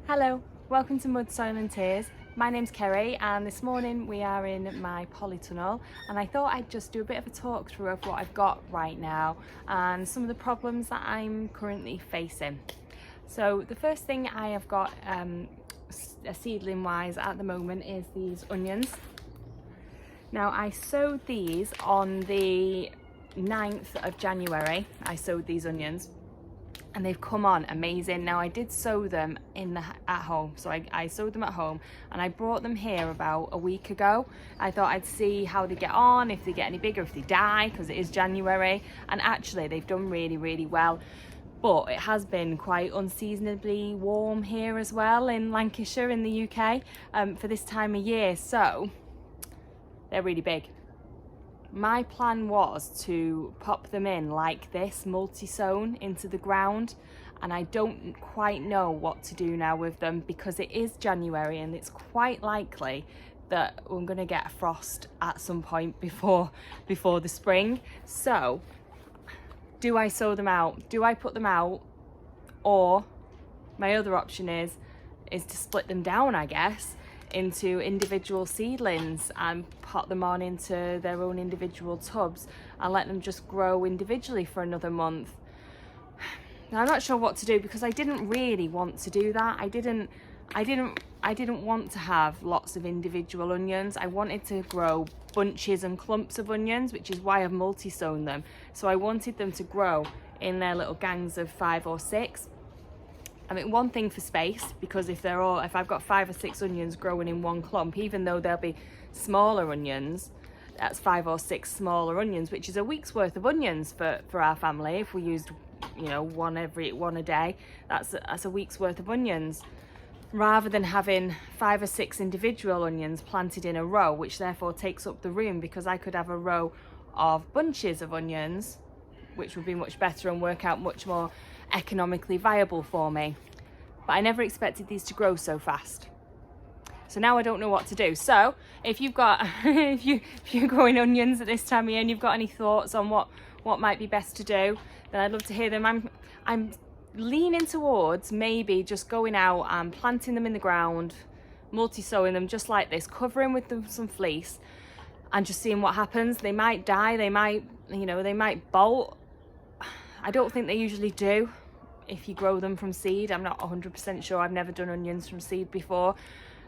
Hello, welcome to Mud, Soil and Tears. My name's Kerry and this morning we are in my polytunnel and I thought I'd just do a bit of a talk through of what I've got right now and some of the problems that I'm currently facing. So the first thing I have got seedling wise at the moment is these onions. Now I sowed these on the 9th of January, I sowed these onions. And they've come on amazing. Now I did sow them at home, so I sowed them at home and I brought them here about a week ago. I thought I'd see how they get on, if they get any bigger, if they die, because it is January, and actually they've done really well. But it has been quite unseasonably warm here as well in Lancashire in the UK for this time of year, so they're really big. My plan was to pop them in like this, multi-sown into the ground, and I don't quite know what to do now with them because it is January and it's quite likely that I'm going to get a frost at some point before the spring. So do I sow them out? Do I put them out? Or my other option is to split them down, I guess, into individual seedlings and pot them on into their own individual tubs and let them just grow individually for another month. Now, I'm not sure what to do because I didn't really want to do that. I didn't want to have lots of individual onions. I wanted to grow bunches and clumps of onions, which is why I've multi-sown them. So I wanted them to grow in their little gangs of 5 or 6. I mean, one thing for space, because if I've got 5 or 6 onions growing in one clump, even though they'll be smaller onions, that's 5 or 6 smaller onions, which is a week's worth of onions for our family. If we used, one a day, that's a week's worth of onions, rather than having 5 or 6 individual onions planted in a row, which therefore takes up the room, because I could have a row of bunches of onions, which would be much better and work out much more economically viable for me. But I never expected these to grow so fast. So now I don't know what to do. So if you've got if you're growing onions at this time of year and you've got any thoughts on what might be best to do, then I'd love to hear them. I'm leaning towards maybe just going out and planting them in the ground, multi-sowing them just like this, covering with some fleece and just seeing what happens. They might die, they might bolt. I don't think they usually do if you grow them from seed. I'm not 100% sure. I've never done onions from seed before.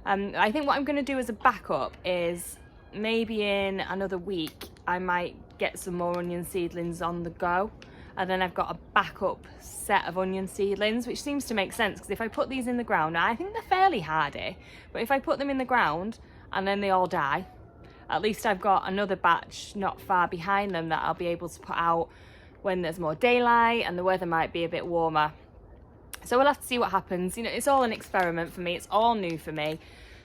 I think what I'm going to do as a backup is maybe in another week I might get some more onion seedlings on the go, and then I've got a backup set of onion seedlings, which seems to make sense because if I put these in the ground, now I think they're fairly hardy, but if I put them in the ground and then they all die, at least I've got another batch not far behind them that I'll be able to put out when there's more daylight and the weather might be a bit warmer. So we'll have to see what happens. It's all an experiment for me. It's all new for me.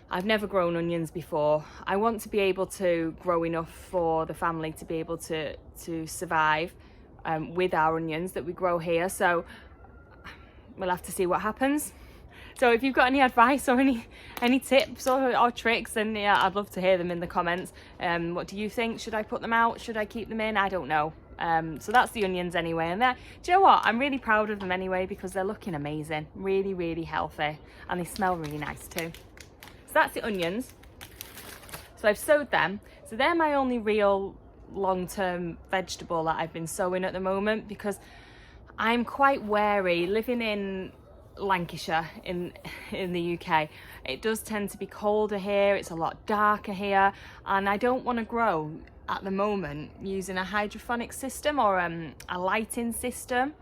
I've never grown onions before. I want to be able to grow enough for the family to be able to survive with our onions that we grow here. So we'll have to see what happens. So if you've got any advice or any tips or tricks, then yeah, I'd love to hear them in the comments. What do you think? Should I put them out? Should I keep them in? I don't know. So that's the onions anyway, and do you know what, I'm really proud of them anyway because they're looking amazing, really healthy, and they smell really nice too. So that's the onions. So I've sowed them, so they're my only real long-term vegetable that I've been sowing at the moment, because I'm quite wary living in Lancashire in the UK. It does tend to be colder here, it's a lot darker here, and I don't want to grow at the moment using a hydroponic system or a lighting system,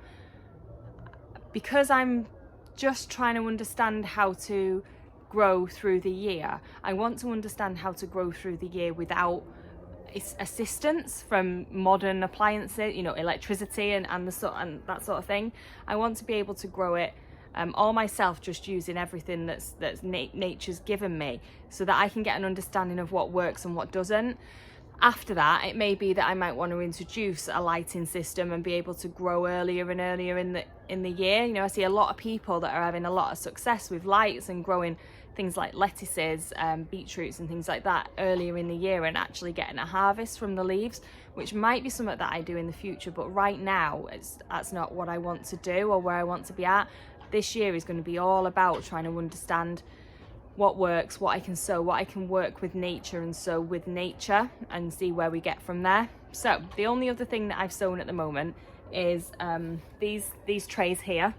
because I'm just trying to understand how to grow through the year. I want to understand how to grow through the year without assistance from modern appliances, electricity and that sort of thing. I want to be able to grow it all myself, just using everything that's nature's given me, so that I can get an understanding of what works and what doesn't. After that, it may be that I might want to introduce a lighting system and be able to grow earlier and earlier in the year. I see a lot of people that are having a lot of success with lights and growing things like lettuces, beetroots and things like that earlier in the year and actually getting a harvest from the leaves, which might be something that I do in the future, but right now that's not what I want to do or where I want to be at. this year is going to be all about trying to understand what works, what I can sow, what I can work with nature and sow with nature, and see where we get from there. So the only other thing that I've sown at the moment is these trays here.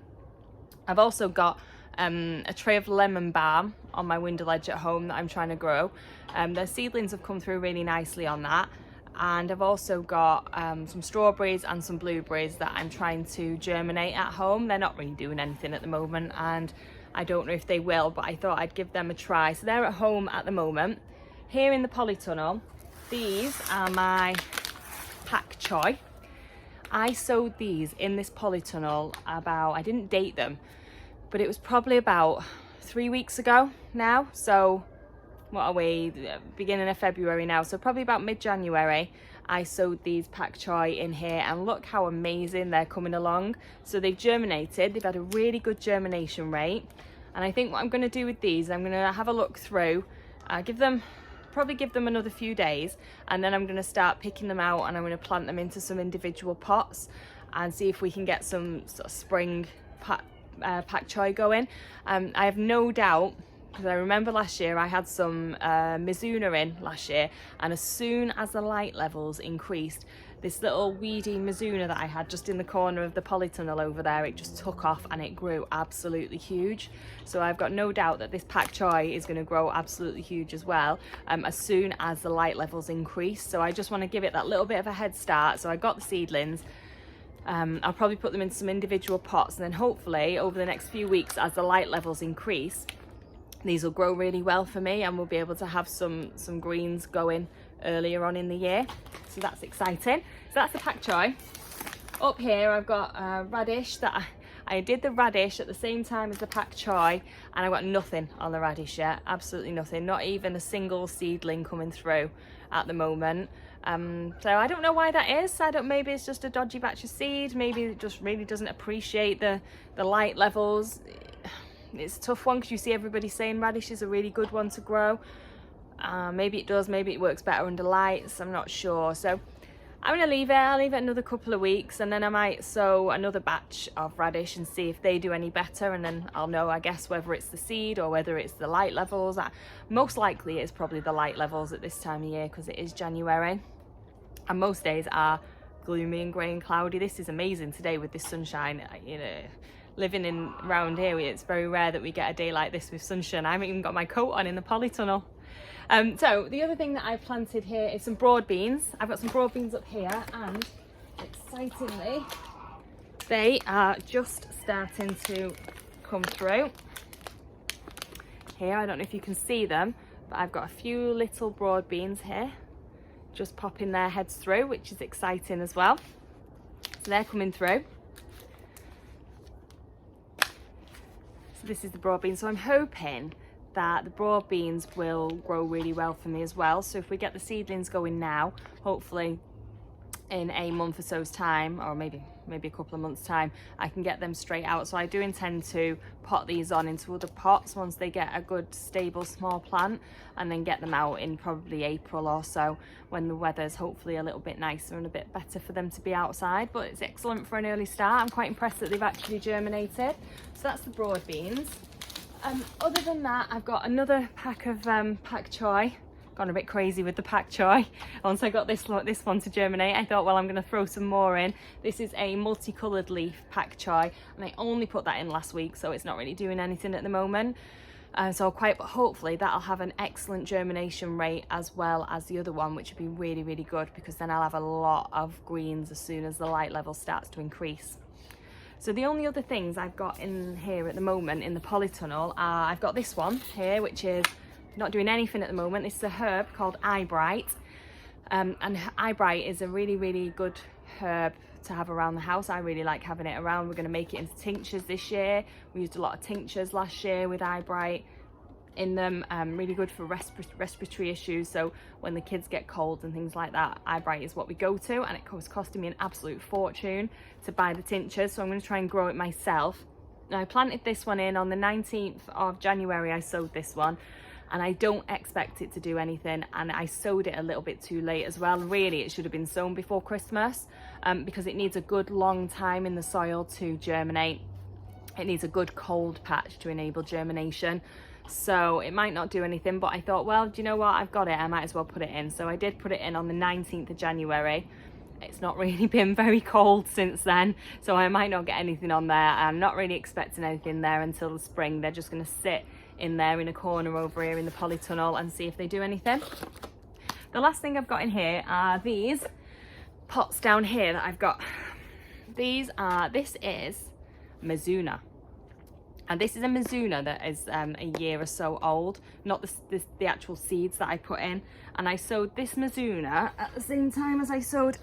I've also got a tray of lemon balm on my window ledge at home that I'm trying to grow. The seedlings have come through really nicely on that, and I've also got some strawberries and some blueberries that I'm trying to germinate at home. They're not really doing anything at the moment, and I don't know if they will, but I thought I'd give them a try. So they're at home at the moment. Here in the polytunnel, these are my pak choi. I sowed these in this polytunnel about, I didn't date them, but it was probably about 3 weeks ago now. So what are we, beginning of February now, so probably about mid-January I sowed these pak choi in here, and look how amazing they're coming along. So they've germinated, they've had a really good germination rate, and I think what I'm going to do with these, I'm going to have a look through, probably give them another few days, and then I'm going to start picking them out and I'm going to plant them into some individual pots and see if we can get some sort of spring pak choi going. I have no doubt, because I remember last year I had some Mizuna in last year, and as soon as the light levels increased, this little weedy Mizuna that I had just in the corner of the polytunnel over there, it just took off and it grew absolutely huge. So I've got no doubt that this pak choi is going to grow absolutely huge as well, as soon as the light levels increase. So I just want to give it that little bit of a head start. So I got the seedlings. I'll probably put them in some individual pots, and then hopefully over the next few weeks, as the light levels increase, these will grow really well for me, and we'll be able to have some greens going earlier on in the year. So that's exciting. So that's the pak choi. Up here I've got radish that I did the radish at the same time as the pak choi, and I've got nothing on the radish yet. Absolutely nothing. Not even a single seedling coming through at the moment. So I don't know why that is. Maybe it's just a dodgy batch of seed. Maybe it just really doesn't appreciate the light levels. It's a tough one because you see everybody saying radish is a really good one to grow. Maybe it does, maybe it works better under lights, I'm not sure. So I'm going to leave it. I'll leave it another couple of weeks, and then I might sow another batch of radish and see if they do any better, and then I'll know, I guess, whether it's the seed or whether it's the light levels. Most likely it's probably the light levels at this time of year, because it is January and most days are gloomy and grey and cloudy. This is amazing today with this sunshine. You know, living around here, it's very rare that we get a day like this with sunshine. I haven't even got my coat on in the polytunnel. So the other thing that I've planted here is some broad beans. I've got some broad beans up here, and excitingly they are just starting to come through here. I don't know if you can see them, but I've got a few little broad beans here just popping their heads through, which is exciting as well. So they're coming through. So this is the broad beans. So I'm hoping that the broad beans will grow really well for me as well. So if we get the seedlings going now, hopefully in a month or so's time, or maybe a couple of months time, I can get them straight out. So I do intend to pot these on into other pots once they get a good stable small plant, and then get them out in probably April or so, when the weather's hopefully a little bit nicer and a bit better for them to be outside. But it's excellent for an early start. I'm quite impressed that they've actually germinated. So that's the broad beans. Other than that, I've got another pack of pak choi. Gone a bit crazy with the pak choi. Once I got this one to germinate, I thought, well, I'm going to throw some more in. This is a multicolored leaf pak choi, and I only put that in last week, so it's not really doing anything at the moment. So hopefully that'll have an excellent germination rate as well as the other one, which would be really, really good, because then I'll have a lot of greens as soon as the light level starts to increase. So the only other things I've got in here at the moment in the polytunnel are, I've got this one here, which is not doing anything at the moment. It's a herb called eyebright, and eyebright is a really, really good herb to have around the house. I really like having it around. We're going to make it into tinctures this year. We used a lot of tinctures last year with eyebright in them. Really good for respiratory issues. So when the kids get colds and things like that, eyebright is what we go to, and it was costing me an absolute fortune to buy the tinctures. So I'm going to try and grow it myself. Now, I planted this one in on the 19th of January. I sowed this one, and I don't expect it to do anything, and I sowed it a little bit too late as well. Really, it should have been sown before Christmas, because it needs a good long time in the soil to germinate. it needs a good cold patch to enable germination. So it might not do anything, but I thought, well, do you know what, I've got it, I might as well put it in. So I did put it in on the 19th of January. It's not really been very cold since then, so I might not get anything on there. I'm not really expecting anything there until the spring. They're just going to sit in there in a corner over here in the polytunnel and see if they do anything. The last thing I've got in here are these pots down here that I've got. This is Mizuna. And this is a Mizuna that is a year or so old, not the actual seeds that I put in. And I sowed this Mizuna at the same time as I sowed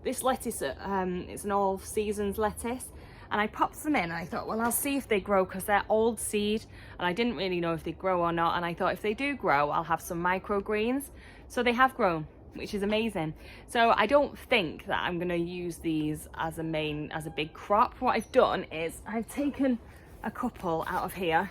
this lettuce. It's an all seasons lettuce. And I popped them in and I thought, well, I'll see if they grow, because they're old seed and I didn't really know if they grow or not. And I thought if they do grow, I'll have some microgreens. So they have grown, which is amazing. So I don't think that I'm going to use these as a big crop. What I've done is I've taken a couple out of here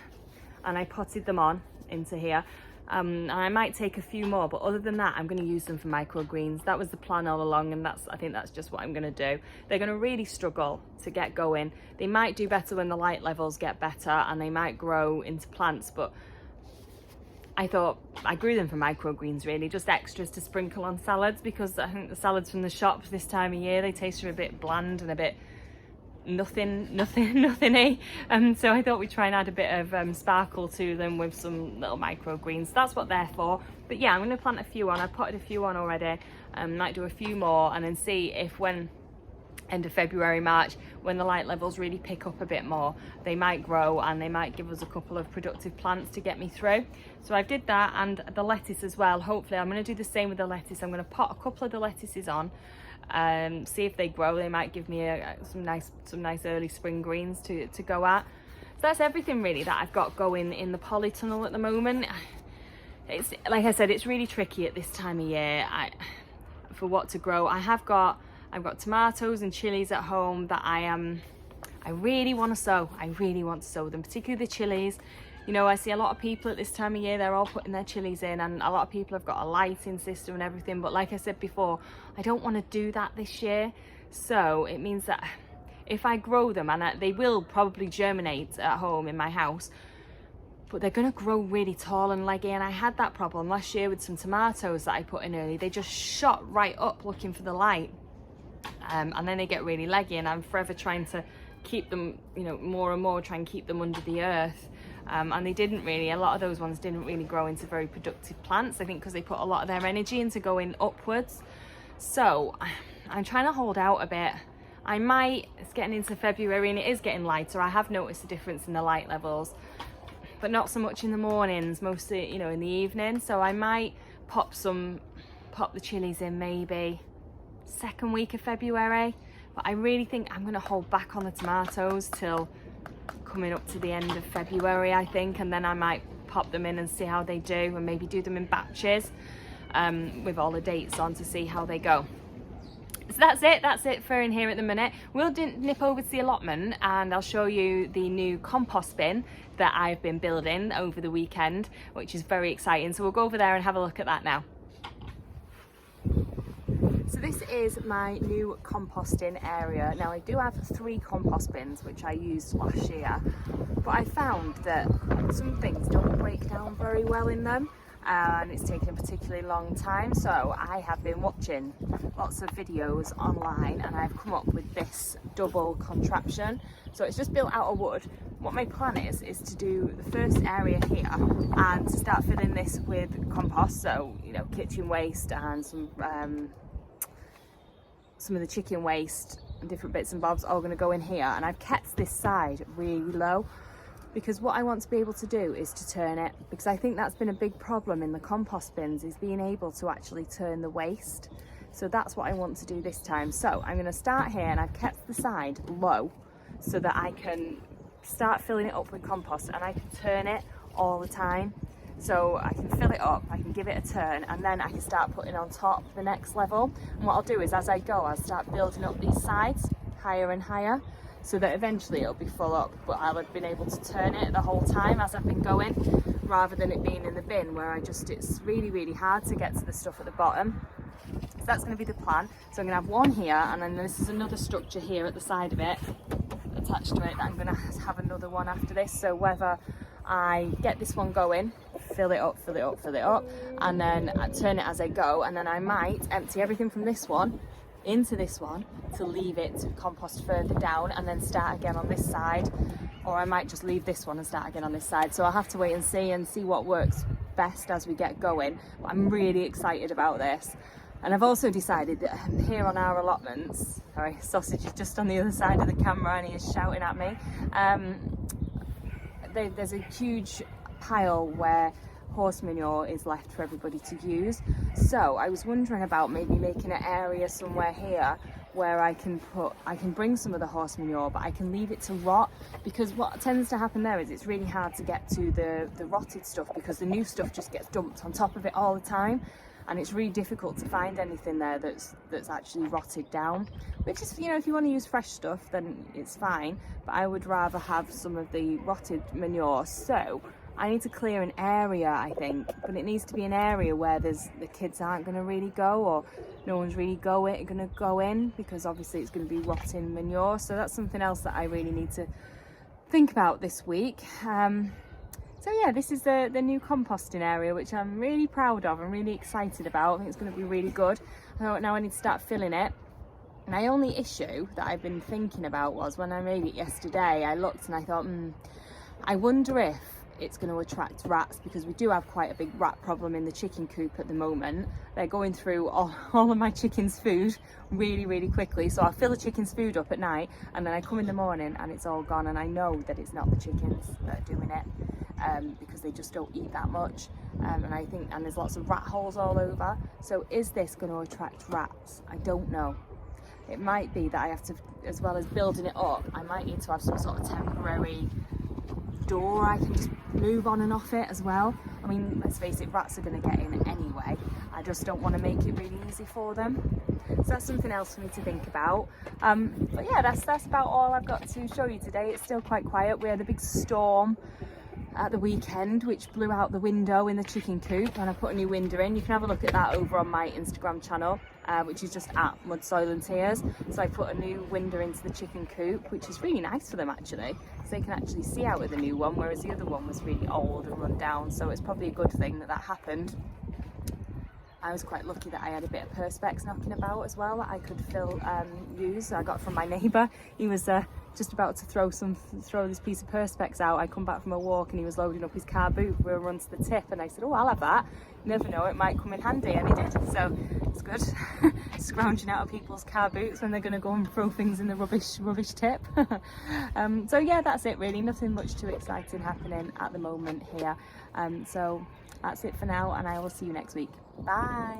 and I potted them on into here. And I might take a few more, but other than that, I'm going to use them for microgreens. That was the plan all along, and I think that's just what I'm going to do. They're going to really struggle to get going. They might do better when the light levels get better and they might grow into plants, but I thought I grew them for microgreens, really, just extras to sprinkle on salads, because I think the salads from the shops this time of year, they taste a bit bland and a bit nothing-y. So I thought we'd try and add a bit of sparkle to them with some little microgreens. That's what they're for. But yeah, I'm going to plant a few on. I've potted a few on already. Might do a few more and then see if when end of February, March, when the light levels really pick up a bit more, they might grow and they might give us a couple of productive plants to get me through. So I did that, and the lettuce as well. Hopefully I'm going to do the same with the lettuce. I'm going to pot a couple of the lettuces on, see if they grow. They might give me some nice early spring greens to go at. So that's everything really that I've got going in the polytunnel at the moment. It's, like I said, it's really tricky at this time of year for what to grow. I've got tomatoes and chilies at home that I really want to sow. I really want to sow them, particularly the chilies. You know, I see a lot of people at this time of year, they're all putting their chilies in, and a lot of people have got a lighting system and everything. But like I said before, I don't want to do that this year. So it means that if I grow them, and they will probably germinate at home in my house, but they're going to grow really tall and leggy. And I had that problem last year with some tomatoes that I put in early. They just shot right up looking for the light. And then they get really leggy, and I'm forever trying to keep them, you know, more and more, try and keep them under the earth. And they didn't really, a lot of those ones didn't really grow into very productive plants, I think, because they put a lot of their energy into going upwards. So I'm trying to hold out a bit. It's getting into February and it is getting lighter. I have noticed a difference in the light levels, but not so much in the mornings, mostly, you know, in the evening. So I might pop the chilies in maybe second week of February, but I really think I'm going to hold back on the tomatoes till coming up to the end of February, I think, and then I might pop them in and see how they do, and maybe do them in batches with all the dates on to see how they go. So that's it for in here at the minute. We'll nip over to the allotment and I'll show you the new compost bin that I've been building over the weekend, which is very exciting. So we'll go over there and have a look at that now. So this is my new composting area. Now I do have 3 compost bins which I used last year, but I found that some things don't break down very well in them, and it's taken a particularly long time. So I have been watching lots of videos online and I've come up with this double contraption. So it's just built out of wood. What my plan is to do the first area here and to start filling this with compost. So, you know, kitchen waste and some of the chicken waste and different bits and bobs all going to go in here. And I've kept this side really low because what I want to be able to do is to turn it, because I think that's been a big problem in the compost bins, is being able to actually turn the waste. So that's what I want to do this time. So I'm going to start here, and I've kept the side low so that I can start filling it up with compost, and I can turn it all the time. So I can fill it up, I can give it a turn, and then I can start putting on top the next level. And what I'll do is, as I go, I'll start building up these sides higher and higher, so that eventually it'll be full up, but I'll have been able to turn it the whole time as I've been going, rather than it being in the bin where it's really hard to get to the stuff at the bottom. So that's going to be the plan. So I'm going to have one here, and then this is another structure here at the side of it, attached to it that I'm going to have another one after this. So whether I get this one going, fill it up, and then I turn it as I go, and then I might empty everything from this one into this one to leave it to compost further down and then start again on this side, or I might just leave this one and start again on this side. So I'll have to wait and see what works best as we get going. But I'm really excited about this. And I've also decided that here on our allotments, sorry, Sausage is just on the other side of the camera and he is shouting at me. There's a huge pile where horse manure is left for everybody to use. So I was wondering about maybe making an area somewhere here where I can bring some of the horse manure, but I can leave it to rot, because what tends to happen there is it's really hard to get to the rotted stuff, because the new stuff just gets dumped on top of it all the time. And it's really difficult to find anything there that's actually rotted down, which is, you know, if you want to use fresh stuff then it's fine, but I would rather have some of the rotted manure. So I need to clear an area, I think, but it needs to be an area where the kids aren't going to really go, or no one's really going to go in, because obviously it's going to be rotting manure. So that's something else that I really need to think about this week. So yeah, this is the new composting area, which I'm really proud of and really excited about. I think it's going to be really good. Now I need to start filling it. My only issue that I've been thinking about was when I made it yesterday, I looked and I thought, I wonder if it's going to attract rats, because we do have quite a big rat problem in the chicken coop at the moment. They're going through all of my chicken's food really quickly. So I fill the chicken's food up at night and then I come in the morning and it's all gone, and I know that it's not the chickens that are doing it. Because they just don't eat that much, and there's lots of rat holes all over. So is this going to attract rats? I don't know. It might be that I have to, as well as building it up, I might need to have some sort of temporary door I can just move on and off it as well. I mean, let's face it, rats are going to get in anyway. I just don't want to make it really easy for them. So that's something else for me to think about. But yeah, that's about all I've got to show you today. It's still quite quiet. We had a big storm at the weekend which blew out the window in the chicken coop, and I put a new window in. You can have a look at that over on my Instagram channel, which is just at Mud, Soil and Tears. So I put a new window into the chicken coop, which is really nice for them actually, so they can actually see out with the new one, whereas the other one was really old and run down. So it's probably a good thing that happened. I was quite lucky that I had a bit of perspex knocking about as well that I could use. I got from my neighbour. He was just about to throw this piece of perspex out. I come back from a walk and he was loading up his car boot. We were on to the tip and I said, oh, I'll have that. You never know, it might come in handy, and he did. So it's good. Scrounging out of people's car boots when they're going to go and throw things in the rubbish tip. So yeah, that's it really. Nothing much too exciting happening at the moment here. So that's it for now, and I will see you next week. Bye.